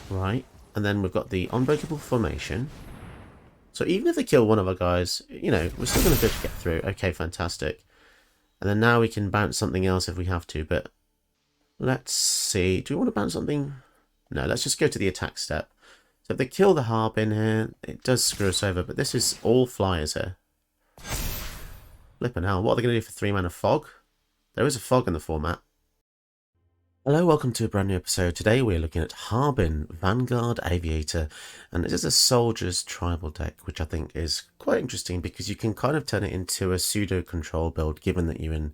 Right. And then we've got the unbreakable formation. So even if they kill one of our guys, you know, we're still going to be able to get through. Okay, fantastic. And then now we can bounce something else if we have to, but let's see. Do we want to bounce something? No, let's just go to the attack step. So if they kill the Harbin here, it does screw us over, but this is all flyers here. Flippin' hell, what are they going to do for 3 mana fog? There is a fog in the format. Hello, welcome to a brand new episode. Today we're looking at Harbin, Vanguard, Aviator, and this is a soldier's tribal deck, which I think is quite interesting because you can kind of turn it into a pseudo-control build given that you're in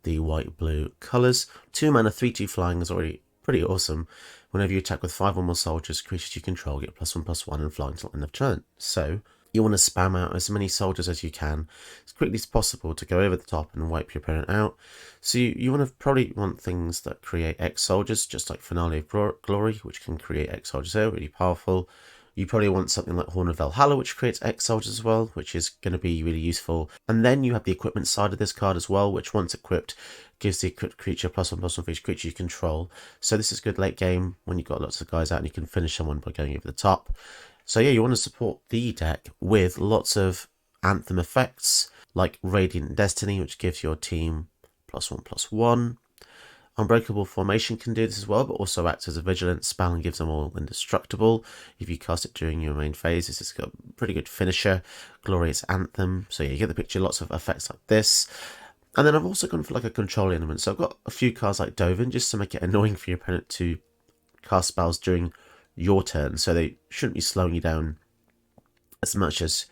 the white-blue colours. 2 mana, 3/2 flying is already pretty awesome. Whenever you attack with 5 or more soldiers, creatures you control get +1/+1 and fly until end of turn. So you want to spam out as many soldiers as you can as quickly as possible to go over the top and wipe your opponent out. So you want to probably want things that create X soldiers, just like Finale of Glory, which can create X soldiers here, really powerful. You probably want something like Horn of Valhalla, which creates X soldiers as well, which is going to be really useful. And then you have the equipment side of this card as well, which once equipped gives the equipped creature +1/+1 for each creature you control. So this is good late game when you've got lots of guys out and you can finish someone by going over the top. So yeah, you want to support the deck with lots of Anthem effects, like Radiant Destiny, which gives your team +1/+1. Unbreakable Formation can do this as well, but also acts as a vigilant spell and gives them all indestructible. If you cast it during your main phase, this has got a pretty good finisher. Glorious Anthem. So yeah, you get the picture, lots of effects like this. And then I've also gone for like a control element. So I've got a few cards like Dovin, just to make it annoying for your opponent to cast spells during your turn, so they shouldn't be slowing you down as much as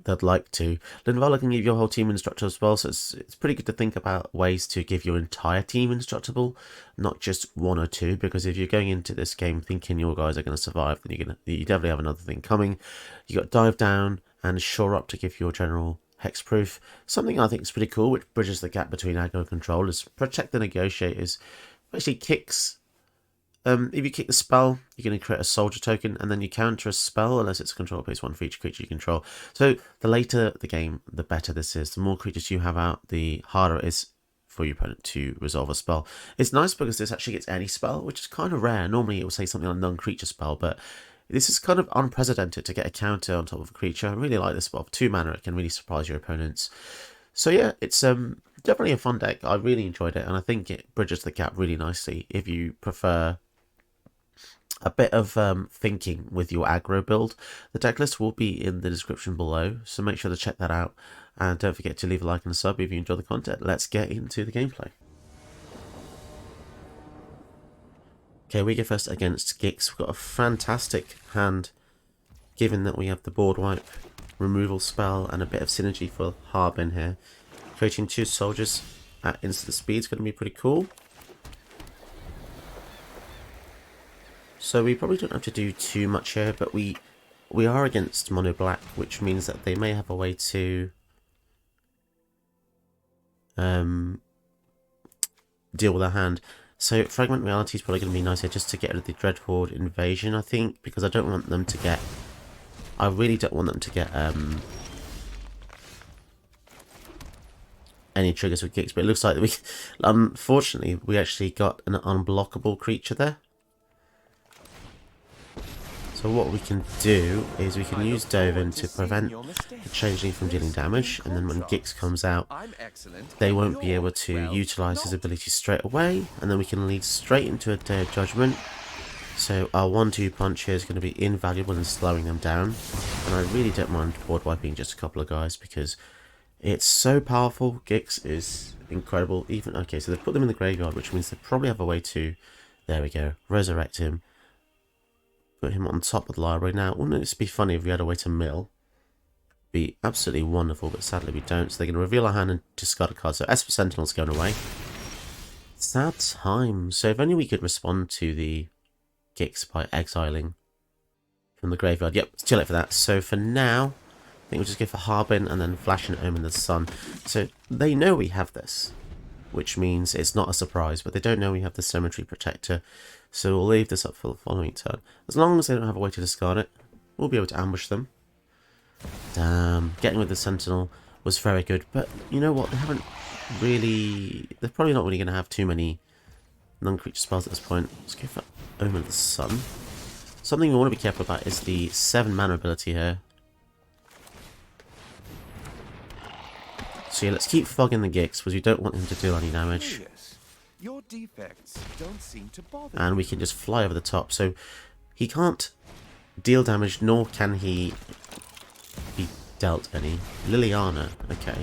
they'd like to. Linvala can give your whole team indestructible as well, so it's pretty good to think about ways to give your entire team indestructible, not just 1 or 2, because if you're going into this game thinking your guys are going to survive, then you definitely have another thing coming. You got Dive Down and Shore Up to give your general hexproof. Something I think is pretty cool, which bridges the gap between aggro and control, is Protect the Negotiators. Actually kicks. If you kick the spell, you're going to create a soldier token, and then you counter a spell unless it's control based 1 for each creature you control. So the later the game, the better this is. The more creatures you have out, the harder it is for your opponent to resolve a spell. It's nice because this actually gets any spell, which is kind of rare. Normally it will say something like non-creature spell, but this is kind of unprecedented to get a counter on top of a creature. I really like this spell. For 2 mana, it can really surprise your opponents. So yeah, it's definitely a fun deck. I really enjoyed it, and I think it bridges the gap really nicely if you prefer a bit of thinking with your aggro build. The deck list will be in the description below, so make sure to check that out. And don't forget to leave a like and a sub if you enjoy the content. Let's get into the gameplay. Okay, we go first against Gix. We've got a fantastic hand, given that we have the board wipe, removal spell, and a bit of synergy for Harbin here. Creating 2 soldiers at instant speed is going to be pretty cool. So we probably don't have to do too much here, but we are against mono black, which means that they may have a way to deal with our hand. So Fragment Reality is probably going to be nice here just to get rid of the Dreadhorde invasion, I think, because I don't want them to get... I really don't want them to get any triggers with Gix, but it looks like we, unfortunately, we actually got an unblockable creature there. So what we can do is we can use Dovin to prevent the Changeling from dealing damage, and then when Gix comes out, they won't be able to utilise his ability straight away, and then we can lead straight into a Day of Judgment. So our 1-2 punch here is going to be invaluable in slowing them down, and I really don't mind board wiping just a couple of guys because it's so powerful. Gix is incredible. Even okay, so they've put them in the graveyard, which means they probably have a way to, there we go, resurrect him. Put him on top of the library. Now, wouldn't it be funny if we had a way to mill? Be absolutely wonderful, but sadly we don't. So they're going to reveal our hand and discard a card. So Esper Sentinel's going away. Sad time. So if only we could respond to the Gix by exiling from the graveyard. Yep, it's too late for that. So for now, I think we'll just go for Harbin and then Flash and Omen the Sun. So they know we have this, which means it's not a surprise, but they don't know we have the Cemetery Protector. So we'll leave this up for the following turn. As long as they don't have a way to discard it, we'll be able to ambush them. Damn, getting with the Sentinel was very good, but you know what, they haven't really... They're probably not really going to have too many non-creature spells at this point. Let's go for Omen of the Sun. Something we want to be careful about is the 7 mana ability here. So yeah, let's keep fogging the Gix because we don't want him to do any damage. Your defects don't seem to bother And we can just fly over the top. So he can't deal damage, nor can he be dealt any. Liliana, okay.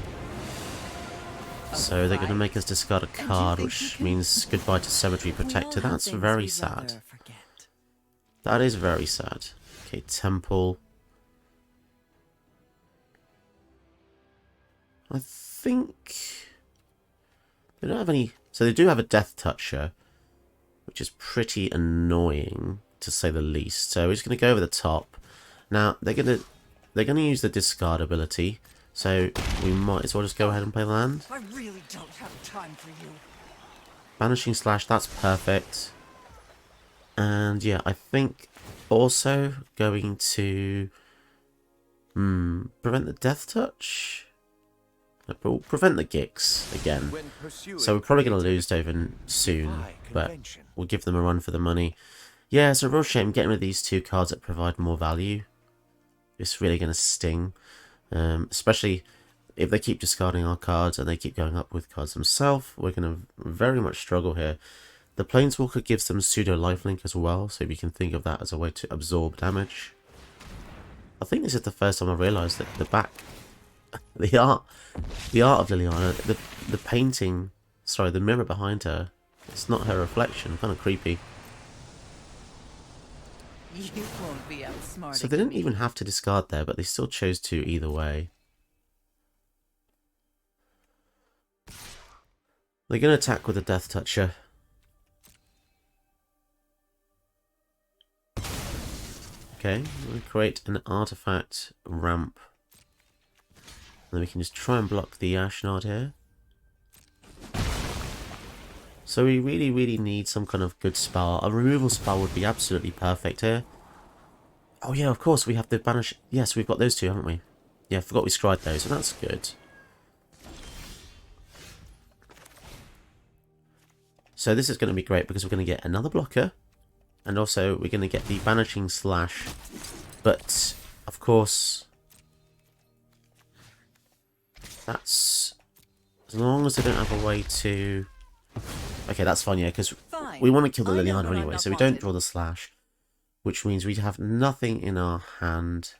So they're going to make us discard a card, which means goodbye to Cemetery Protector. That's very sad. That is very sad. Okay, Temple. I think they don't have any. So they do have a Death Toucher, which is pretty annoying to say the least. So we're just going to go over the top. Now they're going to use the discard ability. So we might as well just go ahead and play the land. I really don't have time for you. Banishing Slash, that's perfect. And yeah, I think also going to prevent the Death Touch. No, prevent the Gix again. So we're probably going to lose Dovin soon, but we'll give them a run for the money. Yeah, it's a real shame getting rid of these 2 cards that provide more value. It's really going to sting. Especially if they keep discarding our cards and they keep going up with cards themselves, we're going to very much struggle here. The Planeswalker gives them pseudo lifelink as well, so you can think of that as a way to absorb damage. I think this is the first time I realised that the art of Liliana, the painting, sorry, the mirror behind her, it's not her reflection, kind of creepy. You won't be outsmarted. So they didn't even have to discard there, but they still chose to either way. They're going to attack with a Death Toucher. Okay, we'll create an artifact ramp. And then we can just try and block the Ashnard here. So we really need some kind of good spell. A removal spell would be absolutely perfect here. Oh yeah, of course we have the banish. Yes, we've got those 2, haven't we? Yeah, I forgot we scried those, so that's good. So this is going to be great because we're going to get another blocker. And also we're going to get the Banishing Slash. But, of course, that's as long as they don't have a way to... Okay, that's fine, yeah, because we want to kill the Liliana anyway, so we don't draw the Slash. Which means we have nothing in our hand.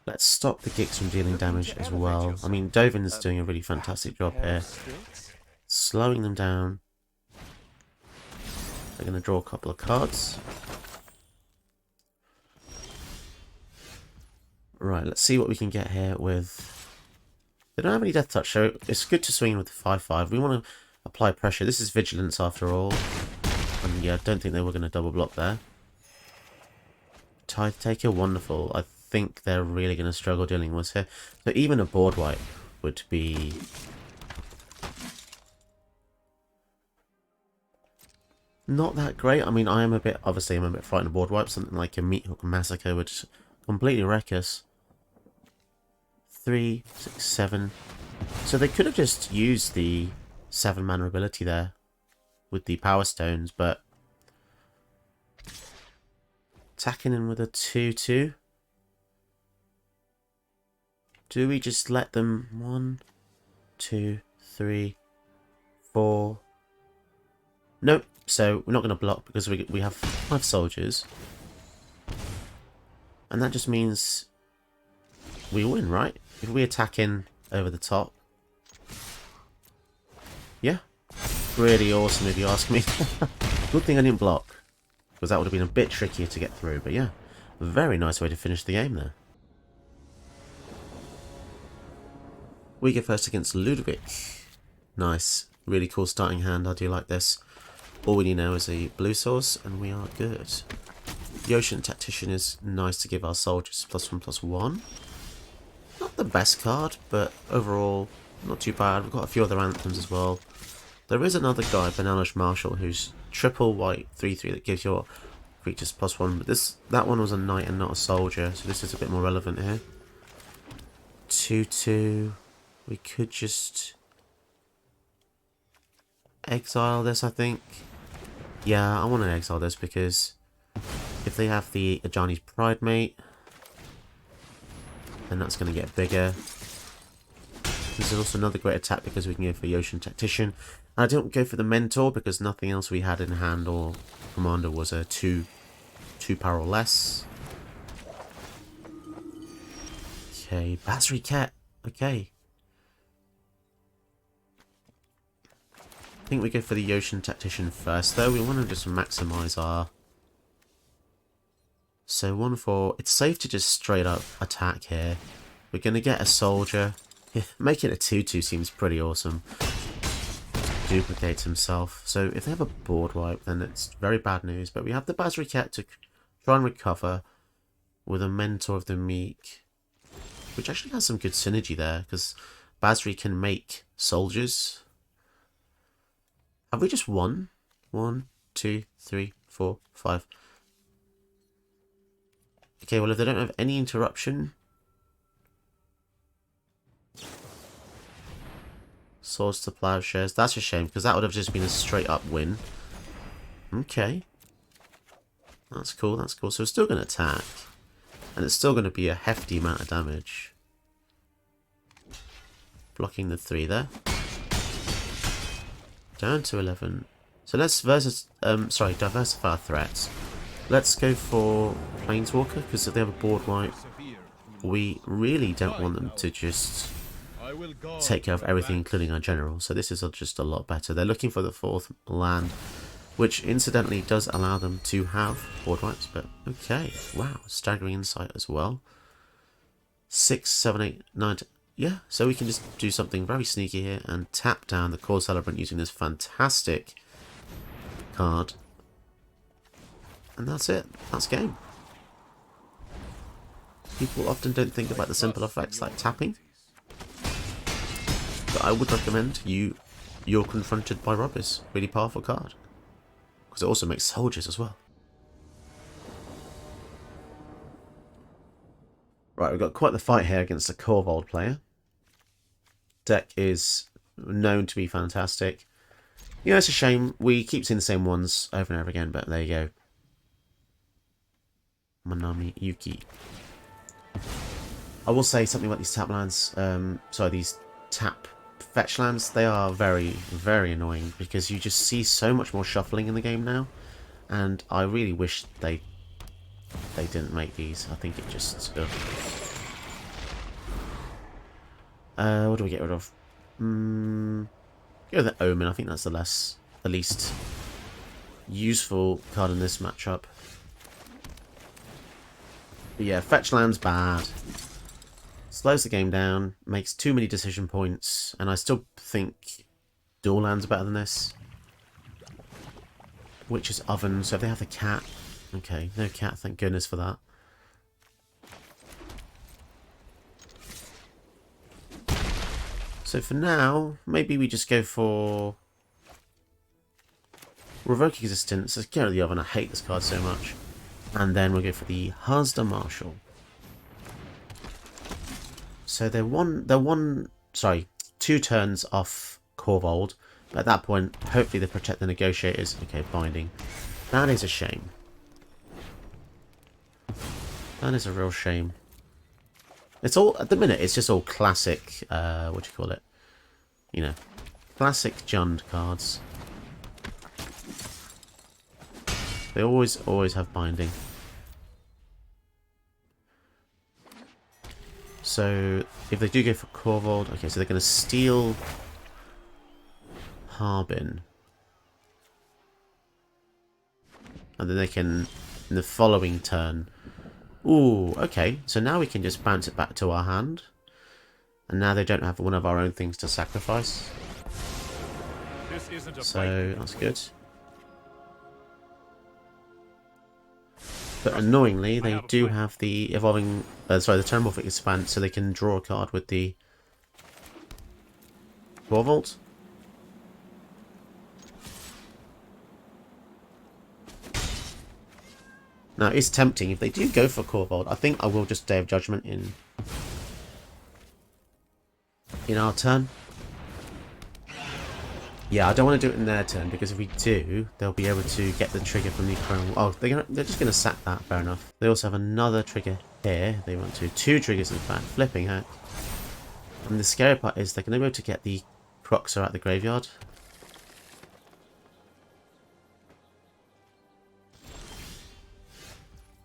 Let's stop the Gix from dealing damage as well. I mean, Dovin is doing a really fantastic job here. Slowing them down. They're going to draw a couple of cards. Right, let's see what we can get here with... They don't have any Death Touch, so it's good to swing with the 5/5. We want to apply pressure. This is Vigilance after all. And yeah, I don't think they were going to double block there. Tithe Taker, wonderful. I think they're really going to struggle dealing with here. So even a board wipe would be... not that great. I mean, obviously I'm a bit frightened of board wipe. Something like a Meathook Massacre would just completely wreck us. 3, 6, 7. So they could have just used the 7 mana ability there with the Power Stones, but attacking in with a 2/2. Do we just let them 1, 2, 3, 4? Nope. So we're not going to block because we have 5 soldiers. And that just means we win, right? If we attack in over the top. Yeah. Really awesome if you ask me. Good thing I didn't block, because that would have been a bit trickier to get through. But yeah, a very nice way to finish the game there. We go first against Ludovic. Nice. Really cool starting hand. I do like this. All we need now is a blue source, and we are good. The Ocean Tactician is nice to give our soldiers +1/+1. Not the best card, but overall, not too bad. We've got a few other anthems as well. There is another guy, Banalish Marshal, who's triple white 3/3 that gives your creatures +1, but that one was a knight and not a soldier, so this is a bit more relevant here. 2/2. We could just exile this, I think. Yeah, I want to exile this because If they have the Ajani's Pride Mate, then that's going to get bigger. This is also another great attack because we can go for the Ocean Tactician. And I don't go for the Mentor because nothing else we had in hand or commander was a 2 power or less. Okay, Battery Cat. Okay. I think we go for the Ocean Tactician first though. We want to just maximise our... So 1-4. It's safe to just straight up attack here. We're going to get a soldier. Yeah, making it a 2-2 seems pretty awesome. Duplicates himself. So if they have a board wipe, then it's very bad news. But we have the Battery Cat to try and recover with a Mentor of the Meek, which actually has some good synergy there because Basri can make soldiers. Have we just won? 1, 2, 3, 4, 5. Okay, well if they don't have any interruption. Swords to Plowshares. That's a shame because that would have just been a straight up win. Okay. That's cool, that's cool. So we're still going to attack. And it's still going to be a hefty amount of damage. Blocking the 3 there. Down to 11. So let's diversify our threats. Let's go for Planeswalker, because if they have a board wipe, we really don't want them to just take care of everything, including our general. So this is just a lot better. They're looking for the 4th land, which incidentally does allow them to have board wipes, but okay. Wow, staggering insight as well. 6, 7, 8, 9... Yeah, so we can just do something very sneaky here and tap down the Core Celebrant using this fantastic card. And that's it. That's game. People often don't think about the simple effects like tapping. But I would recommend You're Confronted by Robbers. Really powerful card. Because it also makes soldiers as well. Right, we've got quite the fight here against a Corvold player. Deck is known to be fantastic. You know, it's a shame. We keep seeing the same ones over and over again, but there you go. Manami Yuki. I will say something about these tap lands. These tap fetch lands. They are very, very annoying because you just see so much more shuffling in the game now. And I really wish they didn't make these. I think it just... what do we get rid of? Go with the Omen. I think that's the least useful card in this matchup. But yeah, fetch land's bad. Slows the game down, makes too many decision points, and I still think dual land's better than this. Witch's Oven, so if they have the cat... Okay, no cat, thank goodness for that. So for now, maybe we just go for Revoke Existence. Let's get rid of the Oven, I hate this card so much. And then we'll go for the Hasda Marshal. So they're 2 turns off Corvold. But at that point, hopefully they protect the Negotiators. Okay, Binding. That is a shame. That is a real shame. It's all, at the minute, it's just all classic, what do you call it? You know, classic Jund cards. They always have Binding. So, if they do go for Corvold, okay, so they're going to steal Harbin. And then they can, in the following turn... Ooh, okay, so now we can just bounce it back to our hand. And now they don't have one of our own things to sacrifice. So, that's good. But annoyingly, they do have the evolving... the Terramorphic Expand, so they can draw a card with the Corvold. Now, it's tempting. If they do go for Corvold, I think I will just Day of Judgment in our turn. Yeah, I don't want to do it in their turn, because if we do, they'll be able to get the trigger from the crown. Oh, they're just going to sack that, fair enough. They also have another trigger here. They want to. 2 triggers, in fact. Flipping heck. And the scary part is they're going to be able to get the Croxer out the graveyard.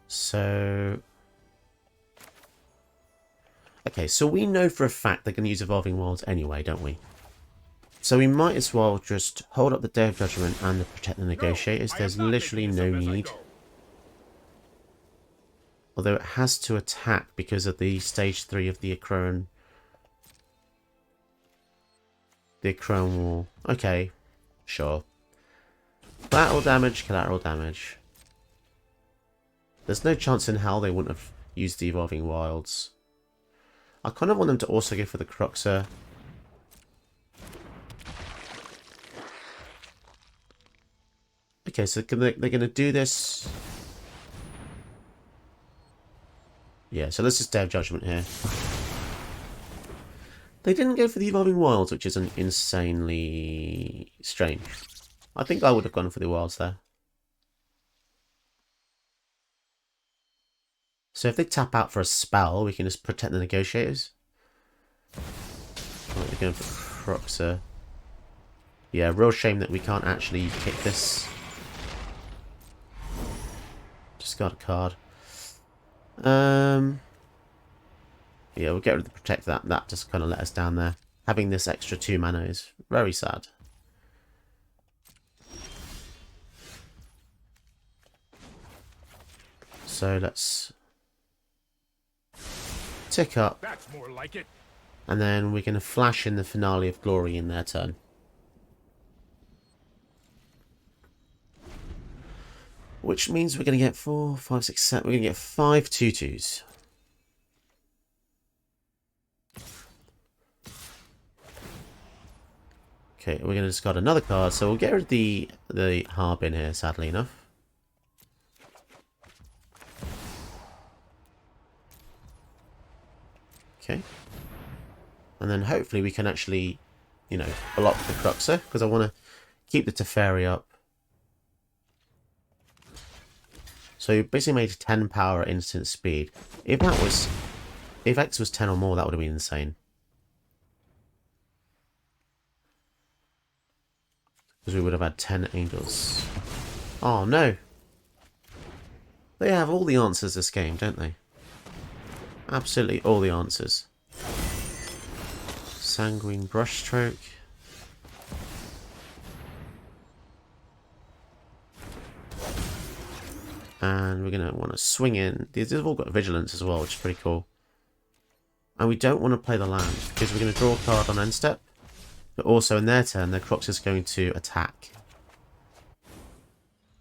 So... okay, so we know for a fact they're going to use Evolving Wilds anyway, don't we? So we might as well just hold up the Day of Judgment and the Protect the Negotiators. There's literally no need. Although it has to attack because of the stage 3 of the Akron. The Akron Wall. Okay, sure. Collateral damage, collateral damage. There's no chance in hell they wouldn't have used the Evolving Wilds. I kind of want them to also go for the Croxer. Okay, so they're going to do this. Yeah, so let's just Day of Judgment here. They didn't go for the Evolving Wilds, which is insanely strange. I think I would have gone for the Wilds there. So if they tap out for a spell, we can just Protect the Negotiators. Right, they're going for Croxer. Yeah, real shame that we can't actually kick this. Just got a card. Yeah, we'll get rid of the Protect that. That just kind of let us down there. Having this extra 2 mana is very sad. So let's tick up. That's more like it. And then we're going to flash in the Finale of Glory in their turn. Which means we're going to get 4, 5, 6, 7. We're going to get 5 2/2s. Okay, we're going to discard another card. So we'll get rid of the Harbin here, sadly enough. Okay. And then hopefully we can actually, you know, block the Croxer. Because I want to keep the Teferi up. So you basically made 10 power at instant speed. If X was 10 or more, that would have been insane. Because we would have had 10 angels. Oh no! They have all the answers this game, don't they? Absolutely all the answers. Sanguine Brushstroke. And we're going to want to swing in. These have all got Vigilance as well, which is pretty cool. And we don't want to play the land, because we're going to draw a card on end step. But also in their turn, their Crox is going to attack.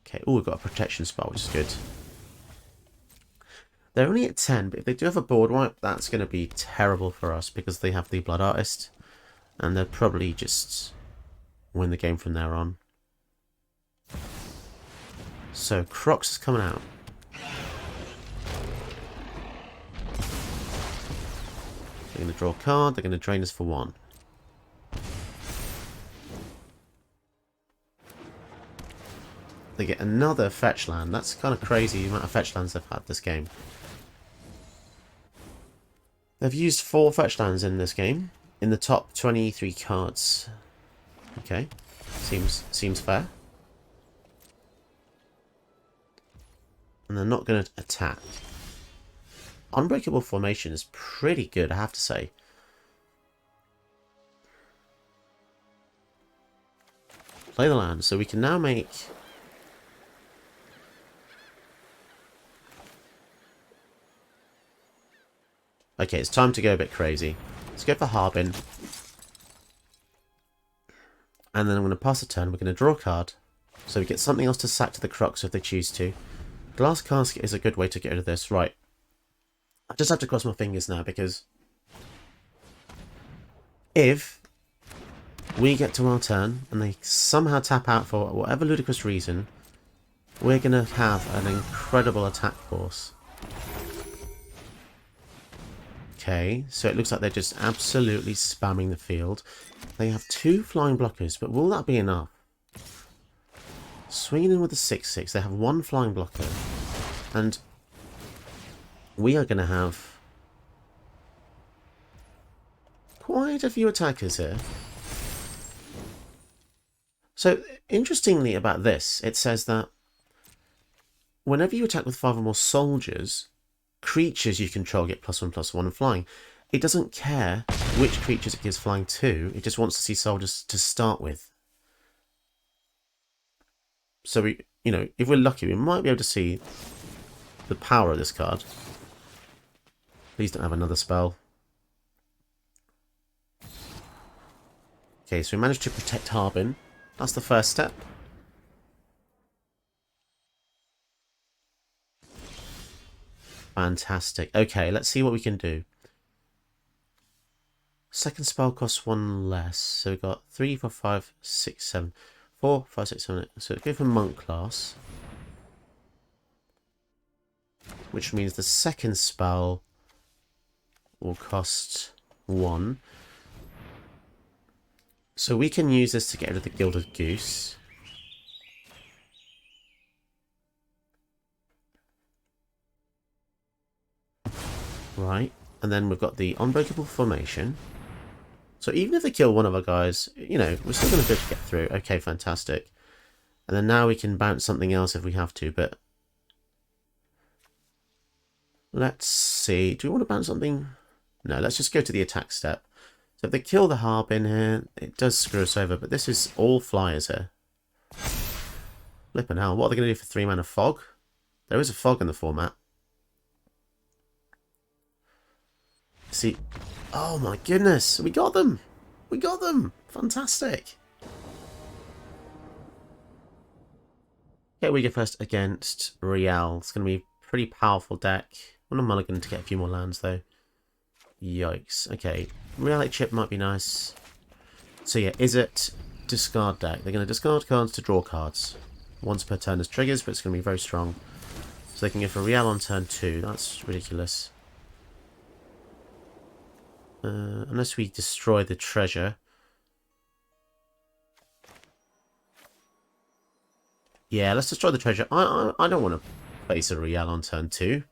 Okay, oh, we've got a protection spell, which is good. They're only at 10, but if they do have a board wipe, that's going to be terrible for us, because they have the Blood Artist. And they'll probably just win the game from there on. So, Crox is coming out. They're going to draw a card, they're going to drain us for 1. They get another fetch land. That's kind of crazy the amount of fetch lands they've had this game. They've used 4 fetch lands in this game. In the top 23 cards. Okay. Seems fair. And they're not going to attack. Unbreakable Formation is pretty good, I have to say. Play the land. So we can now make... okay, it's time to go a bit crazy. Let's go for Harbin. And then I'm going to pass a turn. We're going to draw a card. So we get something else to sack to the Crox if they choose to. Glass Casket is a good way to get rid of this. Right. I just have to cross my fingers now, because if we get to our turn and they somehow tap out for whatever ludicrous reason, we're going to have an incredible attack force. Okay, so it looks like they're just absolutely spamming the field. They have 2 flying blockers, but will that be enough? Swinging in with the 6-6, they have 1 flying blocker. And we are going to have quite a few attackers here. So, interestingly about this, it says that whenever you attack with 5 or more soldiers, creatures you control get +1/+1 flying. It doesn't care which creatures it gives flying to, it just wants to see soldiers to start with. So we, you know, if we're lucky, we might be able to see the power of this card. Please don't have another spell. Okay, so we managed to protect Harbin. That's the first step. Fantastic. Okay, let's see what we can do. Second spell costs 1 less. So we've got 3, 4, 5, 6, 7. 4, 5, 6, 7, 8. So go for monk class. Which means the second spell will cost 1. So we can use this to get rid of the Gilded Goose. Right. And then we've got the Unbreakable Formation. So even if they kill one of our guys, you know, we're still going to be able to get through. Okay, fantastic. And then now we can bounce something else if we have to, but... Let's see. Do we want to bounce something? No, let's just go to the attack step. So if they kill the Harbin here, it does screw us over, but this is all flyers here. Flippin' hell, what are they going to do for 3 mana fog? There is a fog in the format. See, oh my goodness, we got them! We got them! Fantastic! Okay, we go first against Riel. It's going to be a pretty powerful deck. I'm on a mulligan to get a few more lands though. Yikes. Okay, reality chip might be nice. So yeah, is it discard deck? They're going to discard cards to draw cards. Once per turn as triggers, but it's going to be very strong. So they can go for Riel on turn 2. That's ridiculous. Unless we destroy the treasure. Yeah, let's destroy the treasure. I don't want to face a Riel on turn 2.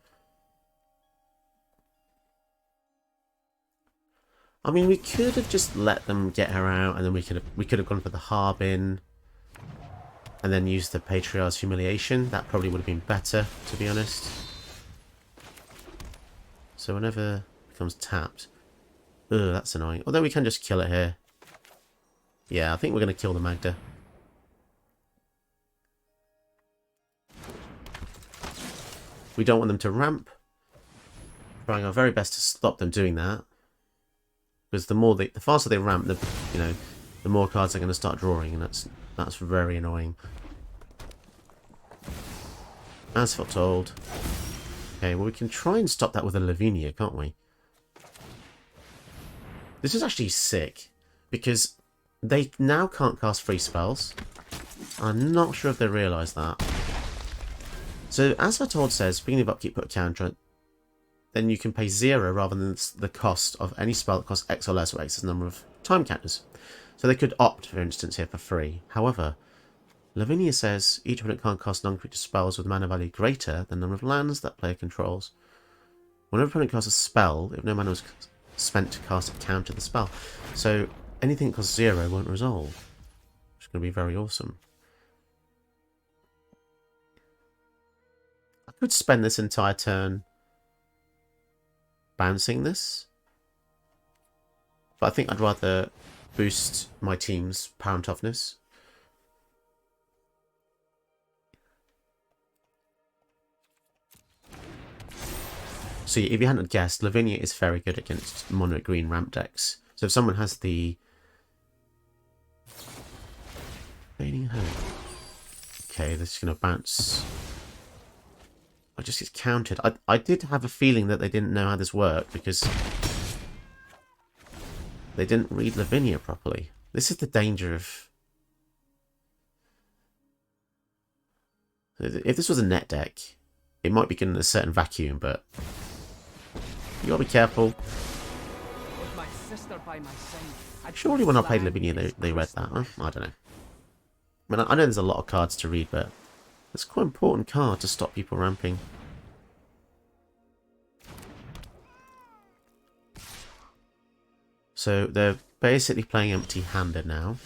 I mean, we could have just let them get her out, and then we could have gone for the Harbin, and then used the Patriarch's Humiliation. That probably would have been better, to be honest. So whenever it becomes tapped, ugh, that's annoying. Although we can just kill it here. Yeah, I think we're going to kill the Magda. We don't want them to ramp. Trying our very best to stop them doing that. Because the faster they ramp, the more cards they're going to start drawing, and that's very annoying. As foretold. Okay, well we can try and stop that with a Lavinia, can't we? This is actually sick, because they now can't cast free spells. I'm not sure if they realise that. So, as foretold says, beginning of upkeep, put a counter. Then you can pay 0 rather than the cost of any spell that costs X or less, or X is the number of time counters. So they could opt, for instance, here for free. However, Lavinia says each opponent can't cast non-creature spells with mana value greater than the number of lands that player controls. Whenever an opponent casts a spell, if no mana was spent to cast it, counter the spell. So anything that costs 0 won't resolve. Which is going to be very awesome. I could spend this entire turn bouncing this, but I think I'd rather boost my team's power and toughness. So if you hadn't guessed, Lavinia is very good against mono green ramp decks. So if someone has the Fading Hope. Okay, this is going to bounce. I just get countered. I did have a feeling that they didn't know how this worked because they didn't read Lavinia properly. This is the danger of... If this was a net deck, it might be good in a certain vacuum, but You gotta be careful. With my sister by my side, I'd Surely when I played stand Lavinia, this they read that. Christmas. Huh? I don't know. I mean, I know there's a lot of cards to read, but it's quite an important card to stop people ramping. So they're basically playing empty-handed now.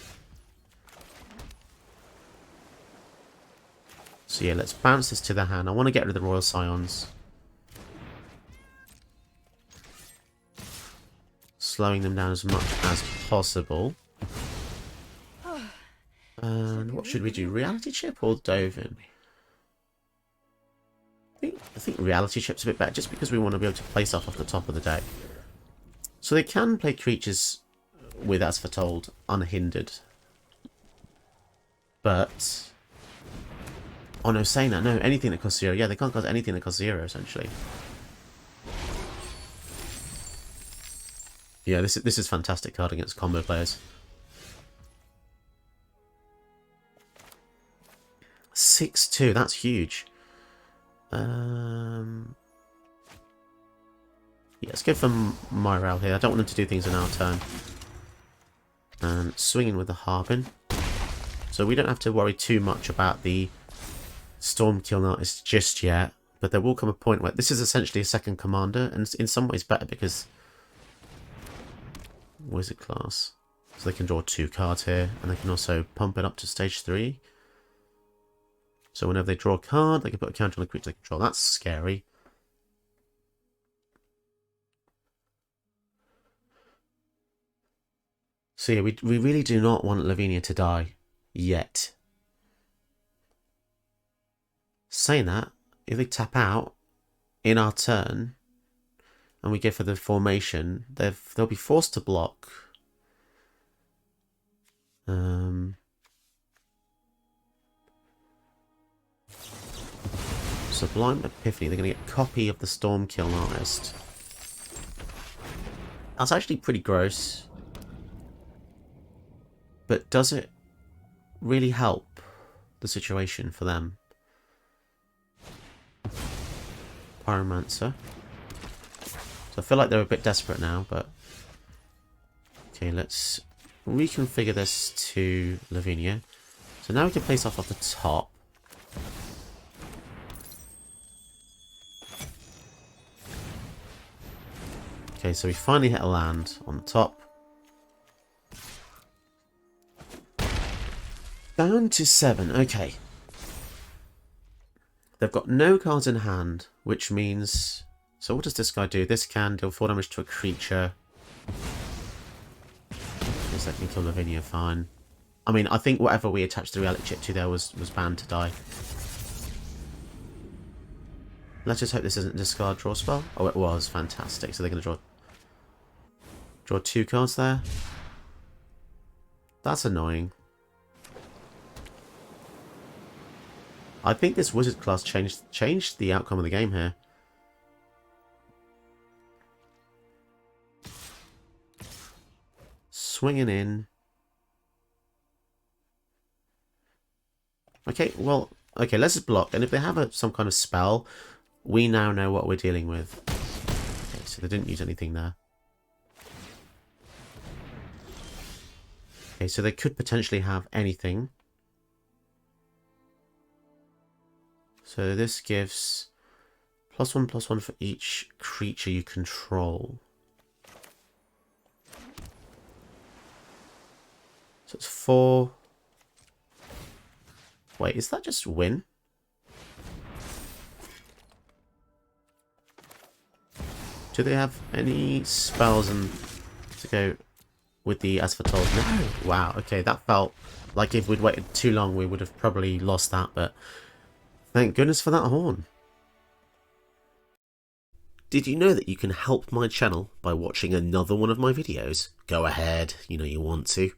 So yeah, let's bounce this to the hand. I want to get rid of the Royal Scions. Slowing them down as much as possible. And what should we do? Reality Chip or Dovin? I think Reality Chip's a bit better just because we want to be able to play stuff off the top of the deck. So they can play creatures with As Foretold unhindered. But... oh no, saying that, no, anything that costs 0. Yeah, they can't cost anything that costs 0, essentially. Yeah, this is fantastic card against combo players. 6-2, that's huge. Yeah, let's go for Myral here. I don't want them to do things in our turn. And swinging with the Harbin. So we don't have to worry too much about the Stormkiln Artist just yet. But there will come a point where this is essentially a second commander. And in some ways better because... wizard class. So they can draw 2 cards here. And they can also pump it up to stage 3. So whenever they draw a card, they can put a counter on the creature they control. That's scary. So yeah, we really do not want Lavinia to die. Yet. Saying that, if they tap out in our turn, and we go for the formation, they'll be forced to block. Sublime Epiphany, they're going to get a copy of the Stormkiln Artist. That's actually pretty gross. But does it really help the situation for them? Pyromancer. So I feel like they're a bit desperate now, but... okay, let's reconfigure this to Lavinia. So now we can play stuff off the top. Okay, so we finally hit a land on the top. Down to 7, okay. They've got no cards in hand, which means... so what does this guy do? This can deal 4 damage to a creature. Guess that can kill Lavinia, fine. I mean, I think whatever we attached the reality chip to there was bound to die. Let's just hope this isn't a discard draw spell. Oh, it was. Fantastic. So they're going to draw 2 cards there. That's annoying. I think this wizard class changed the outcome of the game here. Swinging in. Okay, well, okay, let's just block. And if they have some kind of spell, we now know what we're dealing with. Okay, so they didn't use anything there. Okay, so they could potentially have anything. So this gives +1/+1 for each creature you control. So it's 4. Wait, is that just win? Do they have any spells to go with the As Foretold? No! Wow, okay, that felt like if we'd waited too long we would have probably lost that, but thank goodness for that horn. Did you know that you can help my channel by watching another one of my videos? Go ahead, you know you want to.